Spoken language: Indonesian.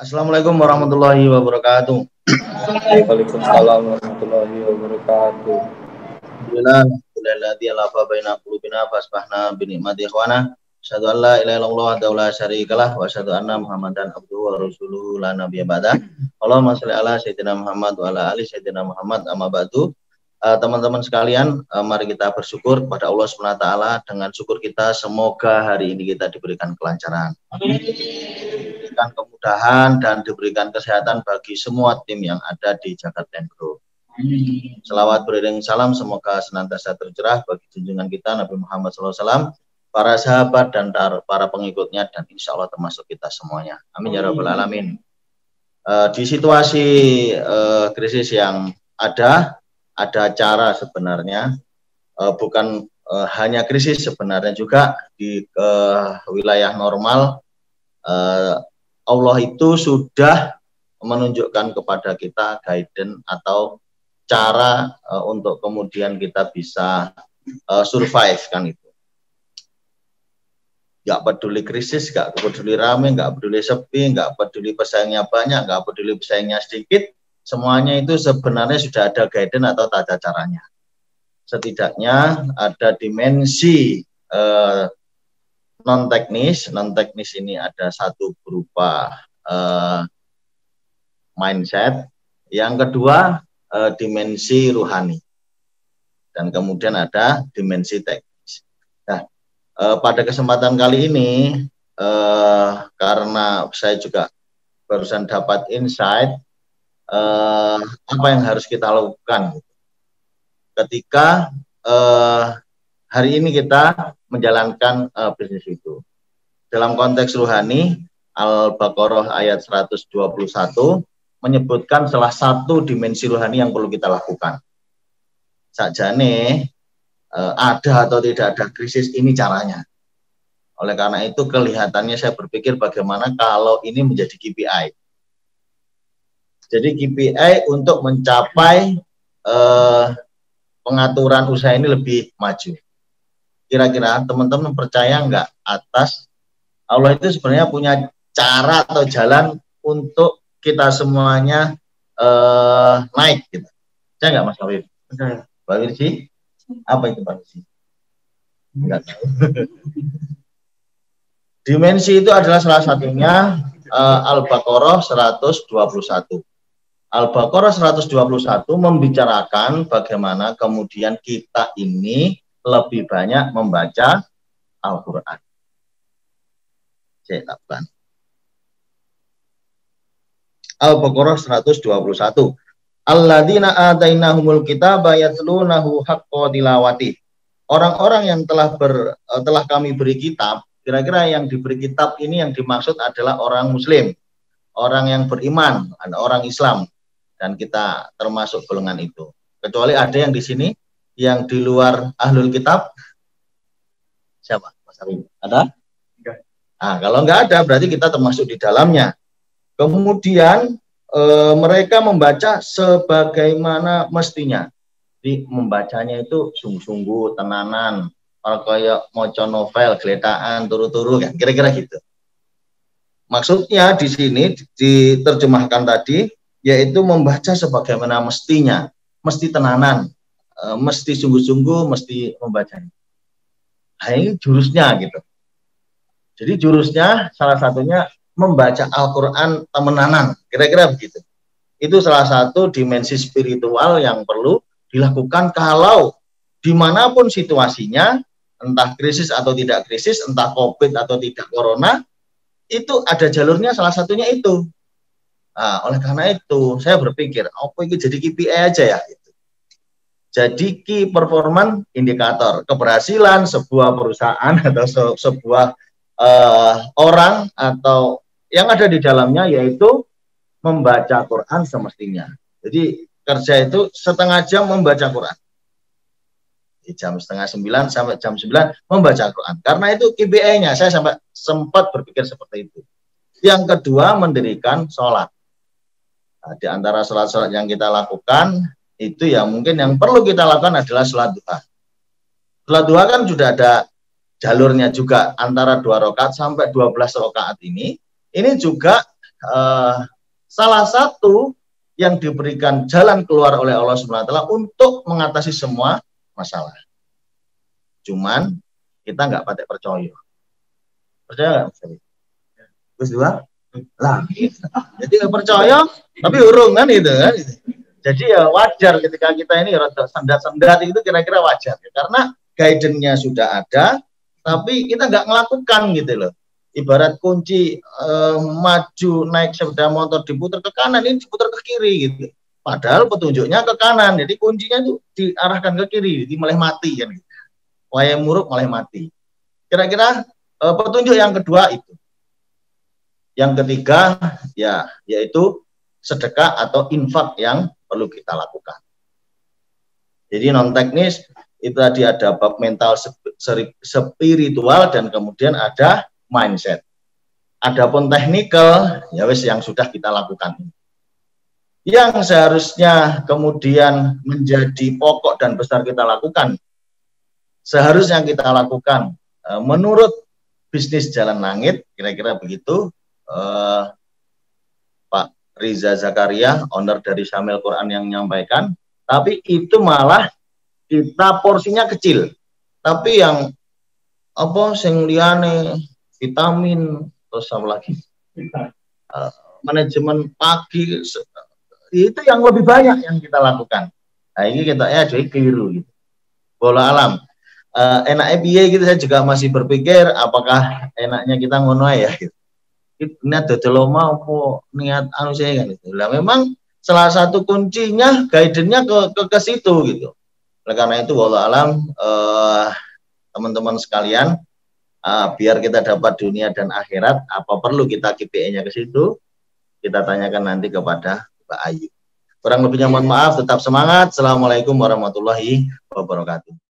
Assalamualaikum warahmatullahi wabarakatuh. Waalaikumsalam warahmatullahi wabarakatuh. Alhamdulillah, alafa baina qulubina fasbahna bi ni'mati ikhwana. Asyhadu an la ilaha illallah wa la syarikalah wa asyhadu anna Muhammadan abduhu wa rasuluhu la nabiyya ba'da. Allahumma shalli ala sayyidina Muhammad wa ala ali sayyidina Muhammad amma ba'du. Teman-teman sekalian, mari kita bersyukur kepada Allah SWT. Dengan syukur kita semoga hari ini kita diberikan kelancaran, diberikan kemudahan dan diberikan kesehatan bagi semua tim yang ada di Jakarta Group. Selawat beriring salam semoga senantiasa tercerah bagi junjungan kita Nabi Muhammad SAW, para sahabat dan para pengikutnya, dan insya Allah termasuk kita semuanya. Amin ya rabbal alamin. Di situasi krisis yang ada cara sebenarnya, bukan hanya krisis, sebenarnya juga di wilayah normal Allah itu sudah menunjukkan kepada kita guidance atau cara untuk kemudian kita bisa survive kan itu. Nggak peduli krisis, nggak peduli rame, nggak peduli sepi, nggak peduli pesaingnya banyak, nggak peduli pesaingnya sedikit, semuanya itu sebenarnya sudah ada guidance atau tata caranya. Setidaknya ada dimensi non-teknis ini ada satu berupa mindset, yang kedua dimensi ruhani, dan kemudian ada dimensi teknis. Nah, pada kesempatan kali ini karena saya juga barusan dapat insight apa yang harus kita lakukan ketika hari ini kita menjalankan bisnis itu. Dalam konteks ruhani, Al-Baqarah ayat 121 menyebutkan salah satu dimensi ruhani yang perlu kita lakukan. Sakjane ada atau tidak ada krisis, ini caranya. Oleh karena itu kelihatannya saya berpikir bagaimana kalau ini menjadi KPI. Jadi KPI untuk mencapai pengaturan usaha ini lebih maju. Kira-kira teman-teman percaya nggak atas Allah itu sebenarnya punya cara atau jalan untuk kita semuanya naik gitu. Saya nggak Mas Wawir? Pak Wirji? Apa itu Pak Wirji? Nggak tahu. Dimensi itu adalah salah satunya Al-Baqarah 121. Al-Baqarah 121 membicarakan bagaimana kemudian kita ini lebih banyak membaca Al-Quran. Saya lakukan. Al-Baqarah 121. Alladzina atainahumul kitaba yatlunahu haqqa tilawati. Orang-orang yang telah kami beri kitab, kira-kira yang diberi kitab ini yang dimaksud adalah orang muslim, orang yang beriman, orang Islam. Dan kita termasuk golongan itu. Kecuali ada yang di sini, yang di luar ahlul kitab. Siapa? Mas Arif? Ada? Enggak. Nah, kalau enggak ada, berarti kita termasuk di dalamnya. Kemudian mereka membaca sebagaimana mestinya. Jadi membacanya itu sungguh-sungguh, tenanan. Orang kayak moco novel, geletaan, turu-turu, kan? Kira-kira gitu. Maksudnya di sini diterjemahkan tadi, yaitu membaca sebagaimana mestinya, mesti tenanan, mesti sungguh-sungguh, mesti membacanya. Nah, ini jurusnya gitu. Jadi jurusnya salah satunya membaca Al-Quran temenanan, kira-kira begitu. Itu salah satu dimensi spiritual yang perlu dilakukan kalau dimanapun situasinya, entah krisis atau tidak krisis, entah COVID atau tidak corona, itu ada jalurnya, salah satunya itu. Nah, oleh karena itu saya berpikir, apa itu jadi KPI aja ya? Gitu. Jadi key performance indikator keberhasilan sebuah perusahaan atau sebuah orang atau yang ada di dalamnya, yaitu membaca Quran semestinya. Jadi kerja itu setengah jam membaca Quran. Di jam 8:30 sampai jam 9 membaca Quran. Karena itu KPI-nya, saya sempat berpikir seperti itu. Yang kedua, mendirikan sholat. Nah, di antara sholat-sholat yang kita lakukan, itu ya mungkin yang perlu kita lakukan adalah sholat duha. Sholat duha kan sudah ada jalurnya juga, antara 2 rakaat sampai 12 rakaat ini juga salah satu yang diberikan jalan keluar oleh Allah SWT untuk mengatasi semua masalah. Cuman kita nggak pakai percaya. Percaya nggak? Terus dua? Lah, jadi nggak percaya, tapi urung kan itu kan. Jadi ya wajar ketika kita ini rada sendat-sendat itu kira-kira wajar. Karena guidance-nya sudah ada, tapi kita nggak melakukan gitu loh. Ibarat kunci maju naik sepeda motor diputar ke kanan, ini diputar ke kiri gitu. Padahal petunjuknya ke kanan, jadi kuncinya itu diarahkan ke kiri, jadi malah mati kan. Wayang muruk malah mati. Kira-kira petunjuk yang kedua itu. Yang ketiga ya yaitu sedekah atau infak yang perlu kita lakukan. Jadi non teknis itu tadi ada bab mental spiritual dan kemudian ada mindset. Adapun teknikal ya wis yang sudah kita lakukan. Yang seharusnya kemudian menjadi pokok dan besar kita lakukan, seharusnya kita lakukan menurut bisnis jalan langit, kira-kira begitu. Pak Riza Zakaria, owner dari Syamil Quran yang menyampaikan, tapi itu malah kita porsinya kecil. Tapi yang apa sing liyane vitamin terus apa lagi? Manajemen pagi itu yang lebih banyak yang kita lakukan. Nah, ini kita ya jadi keliru gitu. Bola alam. Enaknya piye gitu, saya juga masih berpikir apakah enaknya kita ngono ya gitu. Niat dodol omah apa niat anu saya kan itu. Lah memang salah satu kuncinya guidance-nya ke situ gitu. Oleh karena itu wallahu alam teman-teman sekalian biar kita dapat dunia dan akhirat apa perlu kita KPI-nya ke situ? Kita tanyakan nanti kepada Mbak Ayu. Kurang lebihnya mohon maaf, tetap semangat. Assalamualaikum warahmatullahi wabarakatuh.